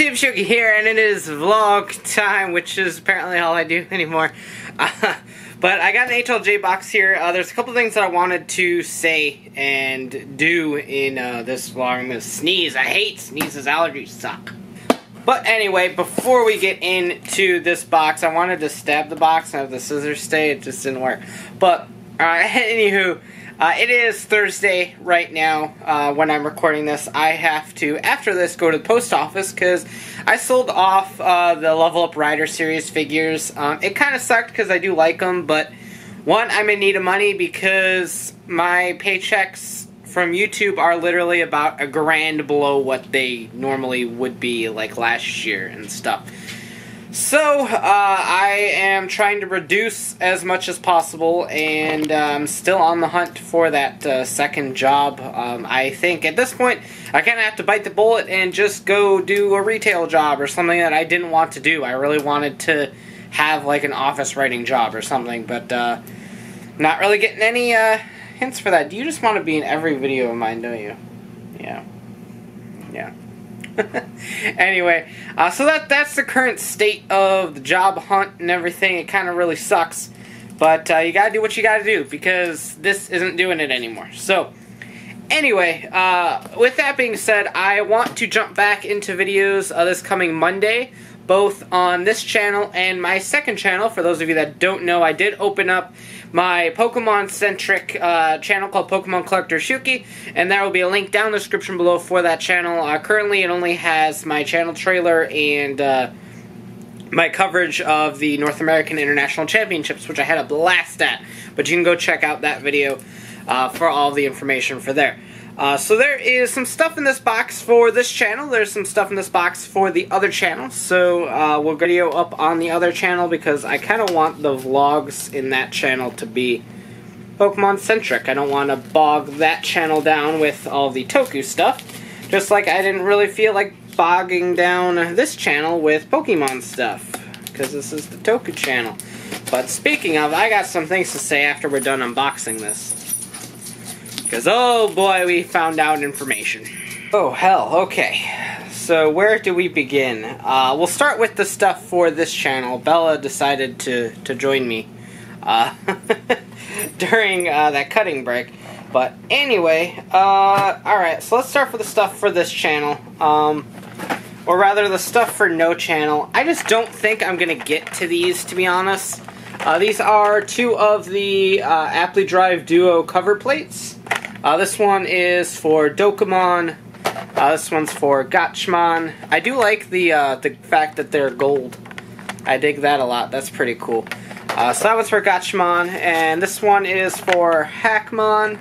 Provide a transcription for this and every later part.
YouTube, Shuki here, and it is vlog time, which is apparently all I do anymore. But I got an HLJ box here. There's a couple things that I wanted to say and do in this vlog. I'm going to sneeze. I hate sneezes. Allergies suck. But anyway, before we get into this box, I wanted to stab the box and have the scissors stay. It just didn't work. But, anywho, it is Thursday right now when I'm recording this. I have to, after this, go to the post office because I sold off the Level Up Rider Series figures. It kind of sucked because I do like them, but one, I'm in need of money because my paychecks from YouTube are literally about $1,000 below what they normally would be like last year and stuff. So, I am trying to reduce as much as possible, and I'm still on the hunt for that second job. I think at this point, I kind of have to bite the bullet and just go do a retail job or something that I didn't want to do. I really wanted to have like an office writing job or something, but not really getting any hints for that. You just want to be in every video of mine, don't you? Yeah. Yeah. Anyway, so that's the current state of the job hunt and everything. It kind of really sucks, but you gotta do what you gotta do because this isn't doing it anymore. So, anyway, with that being said, I want to jump back into videos this coming Monday, both on this channel and my second channel. For those of you that don't know, I did open up my Pokemon-centric channel called Pokemon Collector Shuki, and there will be a link down in the description below for that channel. Currently, it only has my channel trailer and my coverage of the North American International Championships, which I had a blast at, but you can go check out that video for all the information for there. So there is some stuff in this box for this channel. There's some stuff in this box for the other channel. So we'll video up on the other channel because I kind of want the vlogs in that channel to be Pokemon-centric. I don't want to bog that channel down with all the Toku stuff. Just like I didn't really feel like bogging down this channel with Pokemon stuff. Because this is the Toku channel. But speaking of, I got some things to say after we're done unboxing this. Because, oh boy, we found out information. Oh, hell, okay. So, where do we begin? We'll start with the stuff for this channel. Bella decided to join me during that cutting break. But anyway, alright, so let's start with the stuff for this channel. Or rather, the stuff for no channel. I just don't think I'm going to get to these, to be honest. These are two of the Aptly Drive Duo cover plates. This one is for Dokemon. This one's for Gatchman. I do like the fact that they're gold. I dig that a lot. That's pretty cool. So that one's for Gatchman, and this one is for Hackmon.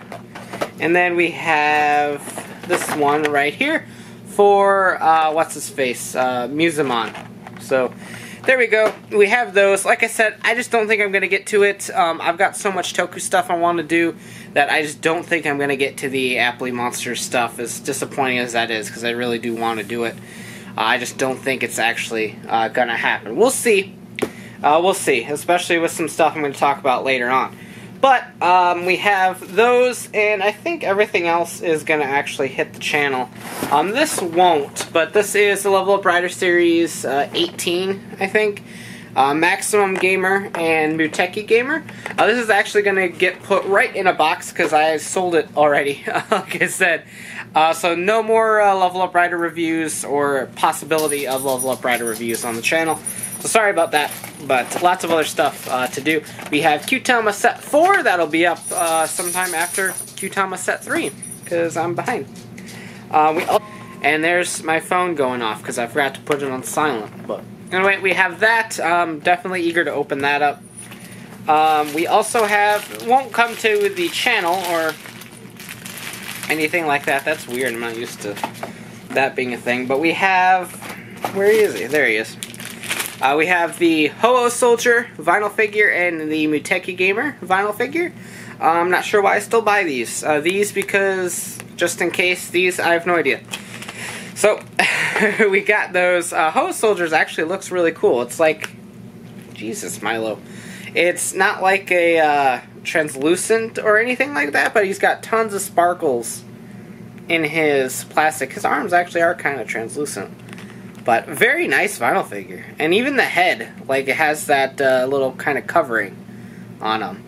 And then we have this one right here for what's his face, Musamon. So there we go. We have those. Like I said, I just don't think I'm going to get to it. I've got so much Toku stuff I want to do that I just don't think I'm going to get to the Aptly Monsters stuff, as disappointing as that is, because I really do want to do it. I just don't think it's actually going to happen. We'll see. We'll see, especially with some stuff I'm going to talk about later on. But we have those, and I think everything else is going to actually hit the channel. This won't, but this is the Level Up Rider Series 18, I think. Maximum Gamer and Muteki Gamer. This is actually going to get put right in a box because I sold it already, like I said. So no more Level Up Rider reviews or possibility of Level Up Rider reviews on the channel. So sorry about that, but lots of other stuff to do. We have Q-Tama Set 4. That'll be up sometime after Q-Tama Set 3 because I'm behind. And there's my phone going off because I forgot to put it on silent. But anyway, we have that. Definitely eager to open that up. We also have, won't come to the channel or anything like that. That's weird. I'm not used to that being a thing. But we have, where is he? There he is. We have the Ho-Oh Soldier vinyl figure and the Muteki Gamer vinyl figure. I'm not sure why I still buy these. These because, just in case, these, I have no idea. So, we got those. Ho-Oh Soldiers actually looks really cool. It's like, Jesus, Milo. It's not like a translucent or anything like that, but he's got tons of sparkles in his plastic. His arms actually are kind of translucent. But very nice vinyl figure. And even the head, like it has that little kind of covering on him.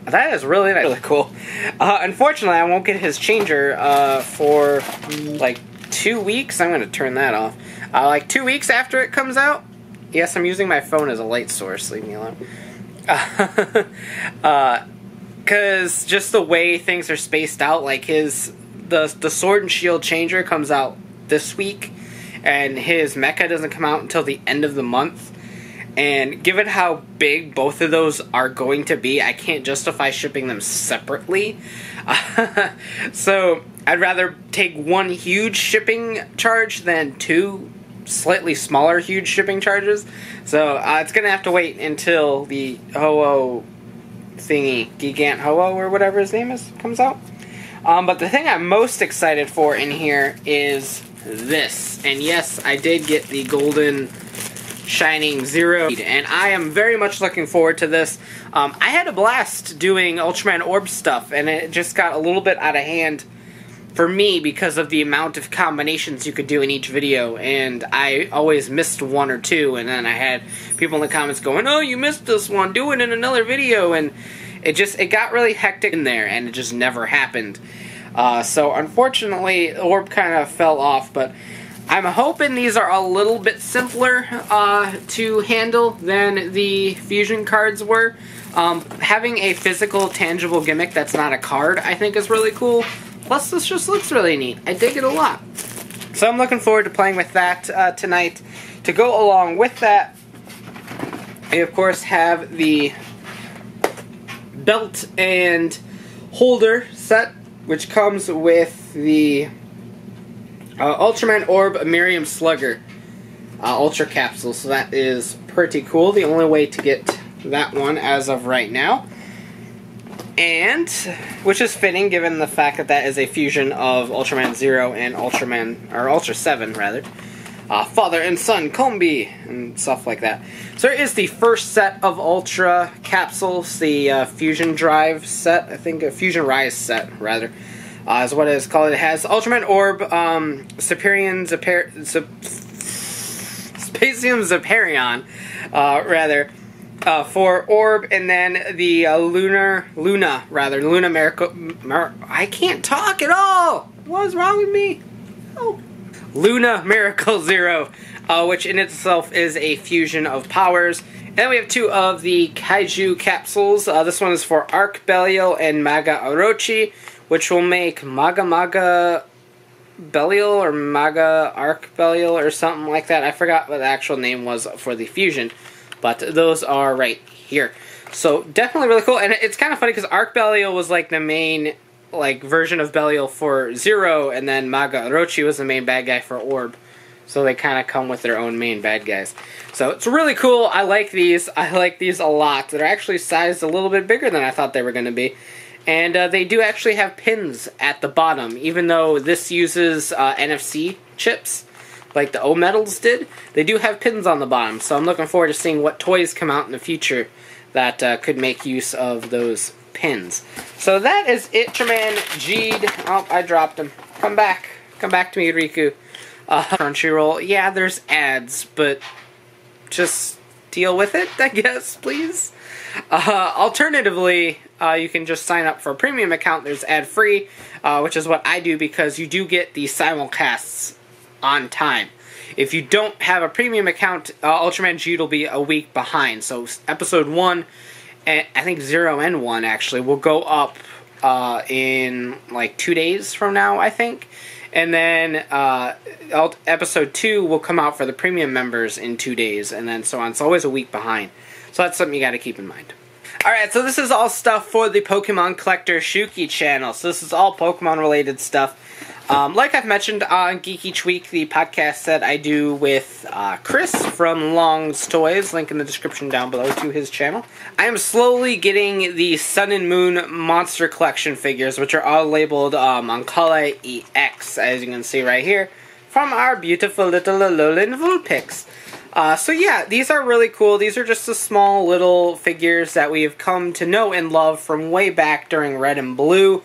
That is really nice. Really cool. Unfortunately, I won't get his changer for like 2 weeks. I'm going to turn that off. Like 2 weeks after it comes out. Yes, I'm using my phone as a light source. Leave me alone. Because just the way things are spaced out, like the Sword and Shield changer comes out this week, and his mecha doesn't come out until the end of the month. And given how big both of those are going to be, I can't justify shipping them separately. So I'd rather take one huge shipping charge than two slightly smaller huge shipping charges. So it's going to have to wait until the Ho-Oh thingy, Gigant Ho-Oh or whatever his name is, comes out. But the thing I'm most excited for in here is this. And yes, I did get the Golden Shining Zero, and I am very much looking forward to this. I had a blast doing Ultraman Orb stuff, and it just got a little bit out of hand for me because of the amount of combinations you could do in each video, and I always missed one or two, and then I had people in the comments going, "Oh, you missed this one, do it in another video," and it got really hectic in there, and it just never happened. So unfortunately, Orb kind of fell off, but I'm hoping these are a little bit simpler to handle than the fusion cards were. Having a physical, tangible gimmick that's not a card, I think is really cool. Plus, this just looks really neat. I dig it a lot. So I'm looking forward to playing with that tonight. To go along with that, I, of course, have the belt and holder set, which comes with the Ultraman Orb Miriam Slugger Ultra Capsule. So that is pretty cool. The only way to get that one as of right now. And, which is fitting given the fact that that is a fusion of Ultraman Zero and Ultra 7, rather. Father and Son Combi, and stuff like that. So there is the first set of Ultra Capsules, the Fusion Drive set, I think, a Fusion Rise set, rather, is what it is called. It has Ultraman Orb, Spatium Zaparion, rather, for Orb, and then the Luna Miracle. I can't talk at all! What is wrong with me? Oh. Luna Miracle Zero, which in itself is a fusion of powers. And then we have two of the Kaiju capsules. This one is for Arc Belial and Maga Orochi, which will make Maga Belial or Maga Arc Belial or something like that. I forgot what the actual name was for the fusion, but those are right here. So definitely really cool, and it's kind of funny because Arc Belial was like the main version of Belial for Zero, and then Maga Orochi was the main bad guy for Orb. So they kind of come with their own main bad guys. So it's really cool. I like these. I like these a lot. They're actually sized a little bit bigger than I thought they were going to be. And they do actually have pins at the bottom, even though this uses NFC chips, like the O-Metals did. They do have pins on the bottom, so I'm looking forward to seeing what toys come out in the future that could make use of those pins. So that is it, Ultraman G'd. Oh, I dropped him. Come back. Come back to me, Riku. Crunchyroll. Yeah, there's ads, but just deal with it, I guess, please. Alternatively, you can just sign up for a premium account. There's ad-free, which is what I do because you do get the simulcasts on time. If you don't have a premium account, Ultraman G will be a week behind. So episode 1, and I think 0 and 1 actually, will go up in like 2 days from now, I think. And then episode 2 will come out for the premium members in 2 days, and then so on. It's always a week behind. So that's something you got to keep in mind. Alright, so this is all stuff for the Pokemon Collector Shuki channel. So this is all Pokemon related stuff. Like I've mentioned on Geeky Tweak, the podcast that I do with Chris from Long's Toys, link in the description down below to his channel. I am slowly getting the Sun and Moon Monster Collection figures, which are all labeled Ankala EX, as you can see right here, from our beautiful little Alolan Vulpix. So yeah, these are really cool. These are just the small little figures that we have come to know and love from way back during Red and Blue.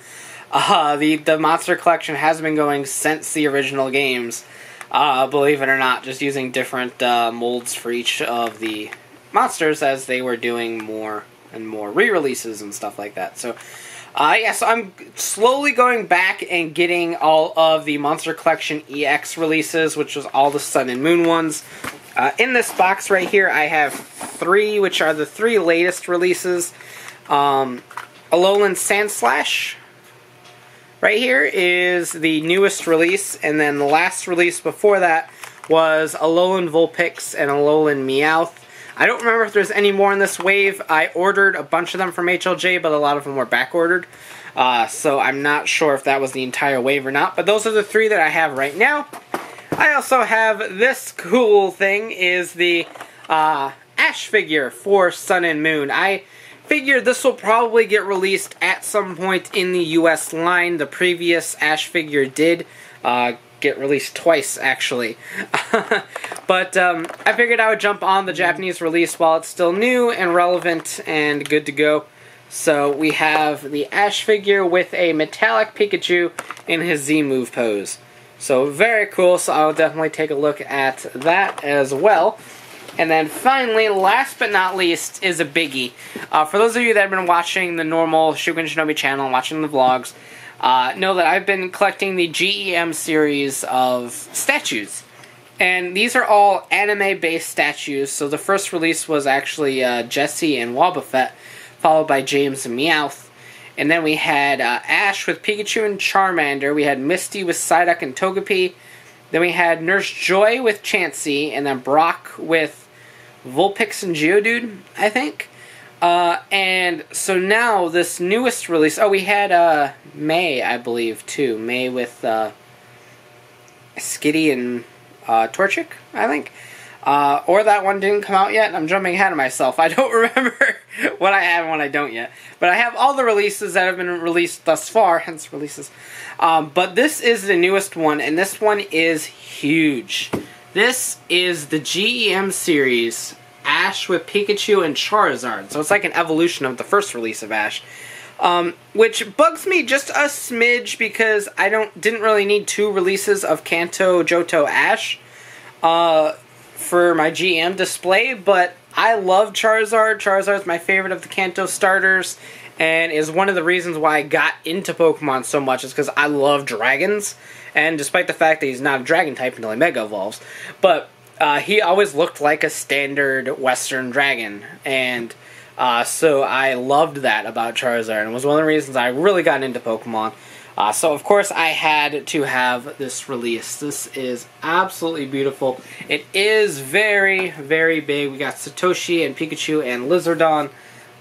The Monster Collection has been going since the original games. believe it or not, just using different molds for each of the monsters as they were doing more and more re-releases and stuff like that. So, yeah, so I'm slowly going back and getting all of the Monster Collection EX releases, which was all the Sun and Moon ones. In this box right here, I have 3, which are the 3 latest releases. Alolan Sandslash right here is the newest release, and then the last release before that was Alolan Vulpix and Alolan Meowth. I don't remember if there's any more in this wave. I ordered a bunch of them from HLJ, but a lot of them were back-ordered. So I'm not sure if that was the entire wave or not, but those are the 3 that I have right now. I also have this cool thing, is the Ash figure for Sun and Moon. I figure this will probably get released at some point in the US line. The previous Ash figure did get released twice, actually. But I figured I would jump on the Japanese release while it's still new and relevant and good to go. So we have the Ash figure with a metallic Pikachu in his Z-move pose. So very cool, so I'll definitely take a look at that as well. And then finally, last but not least, is a biggie. For those of you that have been watching the normal Shuken Shinobi channel and watching the vlogs, know that I've been collecting the GEM series of statues. And these are all anime-based statues. So the first release was actually Jessie and Wobbuffet, followed by James and Meowth. And then we had Ash with Pikachu and Charmander. We had Misty with Psyduck and Togepi. Then we had Nurse Joy with Chansey. And then Brock with Vulpix and Geodude, I think. And so now this newest release... Oh, we had May, I believe, too. May with Skitty and Torchic, I think. Or that one didn't come out yet. I'm jumping ahead of myself. I don't remember what I have and what I don't yet. But I have all the releases that have been released thus far, hence releases. But this is the newest one, and this one is huge. This is the GEM series, Ash with Pikachu and Charizard. So it's like an evolution of the first release of Ash. Which bugs me just a smidge because I didn't really need 2 releases of Kanto, Johto, Ash for my GM display, but I love Charizard. Charizard's my favorite of the Kanto starters, and is one of the reasons why I got into Pokemon so much, is because I love dragons, and despite the fact that he's not a dragon type until he Mega Evolves, but he always looked like a standard Western dragon, and so I loved that about Charizard, and was one of the reasons I really got into Pokemon. So, of course, I had to have this release. This is absolutely beautiful. It is very, very big. We got Satoshi and Pikachu and Lizardon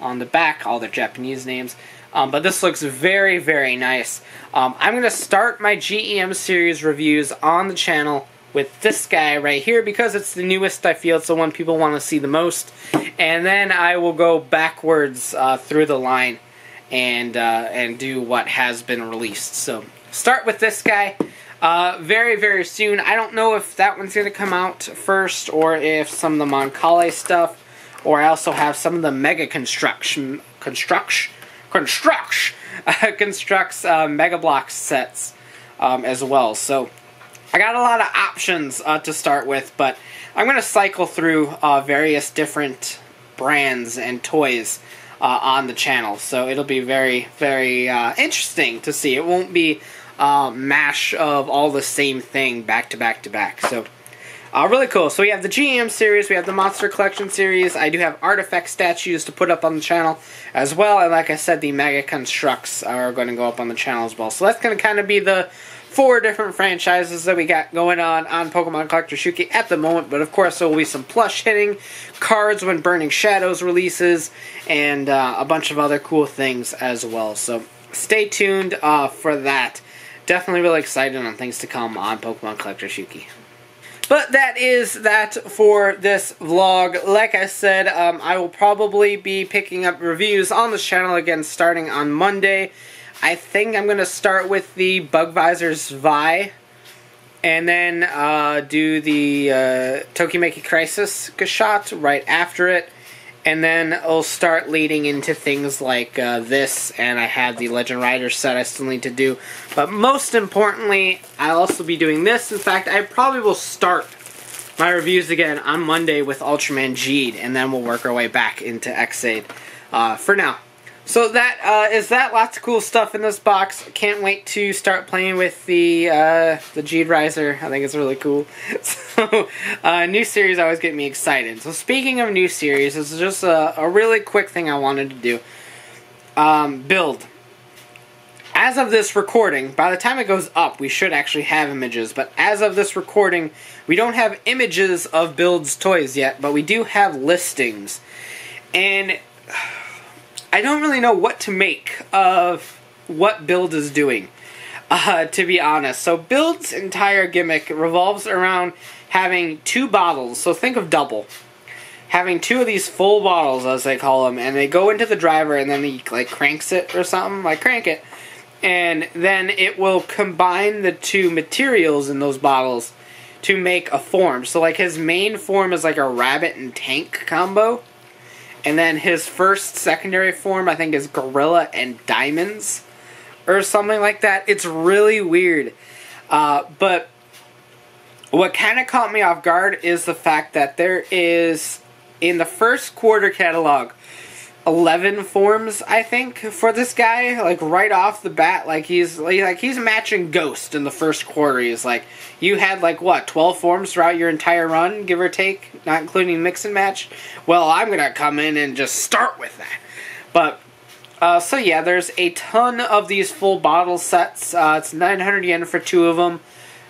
on the back, all their Japanese names. But this looks very, very nice. I'm going to start my GEM series reviews on the channel with this guy right here because it's the newest, I feel. It's the one people want to see the most. And then I will go backwards through the line and do what has been released. So, start with this guy very, very soon. I don't know if that one's going to come out first or if some of the Moncale stuff, or I also have some of the Mega Constructs Mega Bloks sets as well. So, I got a lot of options to start with, but I'm going to cycle through various different brands and toys on the channel, so it'll be very, very interesting to see. It won't be mash of all the same thing back to back to back. So, really cool. So we have the GM series, we have the Monster Collection series. I do have artifact statues to put up on the channel as well, and like I said, the Mega Constructs are going to go up on the channel as well. So that's going to kind of be the 4 different franchises that we got going on Pokemon Collector Shuki at the moment, but of course there will be some plush hitting, cards when Burning Shadows releases, and a bunch of other cool things as well. So stay tuned for that. Definitely really excited on things to come on Pokemon Collector Shuki. But that is that for this vlog. Like I said, I will probably be picking up reviews on this channel again starting on Monday. I think I'm going to start with the Bugvisors Vi, and then do the Tokimeki Crisis shot right after it, And then it'll start leading into things like this, and I have the Legend Rider set I still need to do. But most importantly, I'll also be doing this. In fact, I probably will start my reviews again on Monday with Ultraman Geed, and then we'll work our way back into Ex-Aid for now. So that is that. Lots of cool stuff in this box. Can't wait to start playing with the Geed Riser. I think it's really cool. So new series always get me excited. So speaking of new series, this is just a really quick thing I wanted to do. Build. As of this recording, by the time it goes up, we should actually have images. But as of this recording, we don't have images of Build's toys yet, but we do have listings. And I don't really know what to make of what Build is doing, to be honest. So Build's entire gimmick revolves around having 2 bottles. So think of double. Having 2 of these full bottles, as they call them, and they go into the driver, and then he like cranks it or something, like crank it, and then it will combine the 2 materials in those bottles to make a form. So like his main form is like a rabbit and tank combo. And then his first secondary form, I think, is Gorilla and Diamonds. Or something like that. It's really weird. But what kind of caught me off guard is the fact that there is, in the first quarter catalog, 11 forms, I think, for this guy. Like, right off the bat, he's matching Ghost in the first quarter. He's like, you had, like, what, 12 forms throughout your entire run, give or take, not including mix and match? Well, I'm gonna come in and just start with that. But, so yeah, there's a ton of these full bottle sets. It's 900 yen for 2 of them.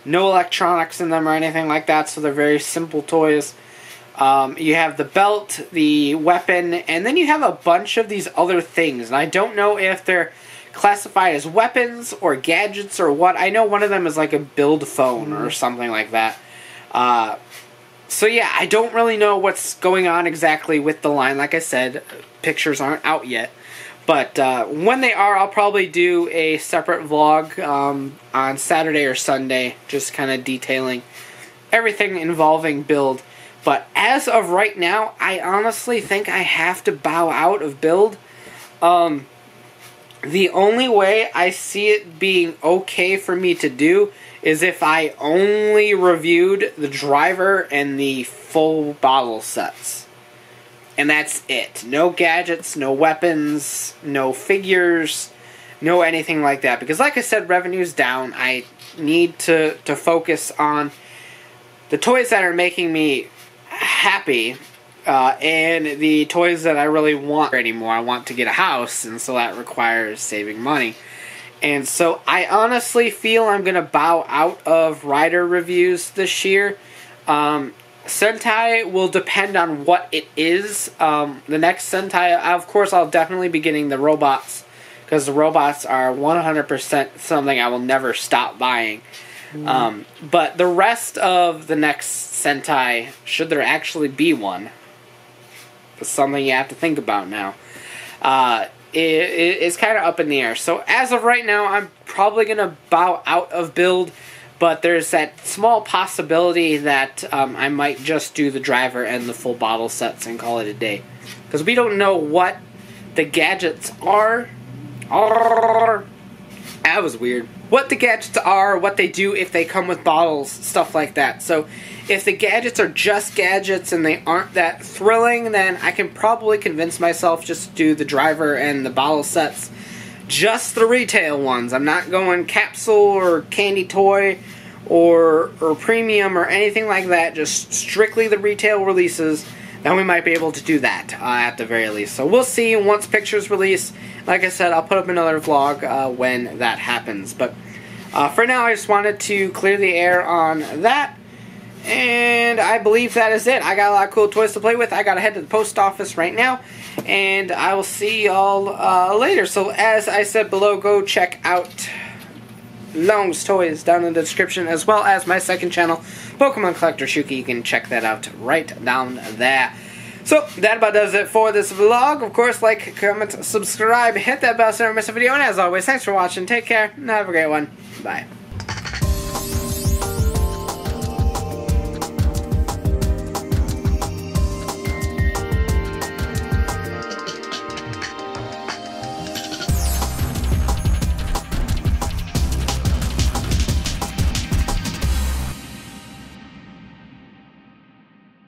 No electronics in them or anything like that, so they're very simple toys. You have the belt, the weapon, and then you have a bunch of these other things. And I don't know if they're classified as weapons or gadgets or what. I know one of them is like a build phone or something like that. So yeah, I don't really know what's going on exactly with the line. Like I said, pictures aren't out yet. But when they are, I'll probably do a separate vlog on Saturday or Sunday, just kind of detailing everything involving Build. But as of right now, I honestly think I have to bow out of Build. The only way I see it being okay for me to do is if I only reviewed the driver and the full bottle sets. And that's it. No gadgets, no weapons, no figures, no anything like that. Because like I said, revenue's down. I need to focus on the toys that are making me happy, and the toys that I really want anymore. I want to get a house, and so that requires saving money. And so I honestly feel I'm going to bow out of Rider reviews this year. Sentai will depend on what it is. The next Sentai, of course, I'll definitely be getting the robots, because the robots are 100% something I will never stop buying. But the rest of the next Sentai, should there actually be one, it's something you have to think about now, it's kind of up in the air. So as of right now, I'm probably going to bow out of Build, but there's that small possibility that I might just do the driver and the full bottle sets and call it a day. Because we don't know what the gadgets are. That was weird. What the gadgets are, what they do if they come with bottles, stuff like that. So if the gadgets are just gadgets and they aren't that thrilling, then I can probably convince myself just to do the driver and the bottle sets. Just the retail ones. I'm not going capsule or candy toy or premium or anything like that. Just strictly the retail releases. Then we might be able to do that at the very least. So we'll see once pictures release. Like I said, I'll put up another vlog when that happens. But for now, I just wanted to clear the air on that. And I believe that is it. I got a lot of cool toys to play with. I got to head to the post office right now. And I will see y'all later. So as I said below, go check out Long's Toys down in the description, as well as my second channel, Pokemon Collector Shuki. You can check that out right down there. So, that about does it for this vlog. Of course, like, comment, subscribe, hit that bell so you don't miss a video. And as always, thanks for watching. Take care, and have a great one. Bye.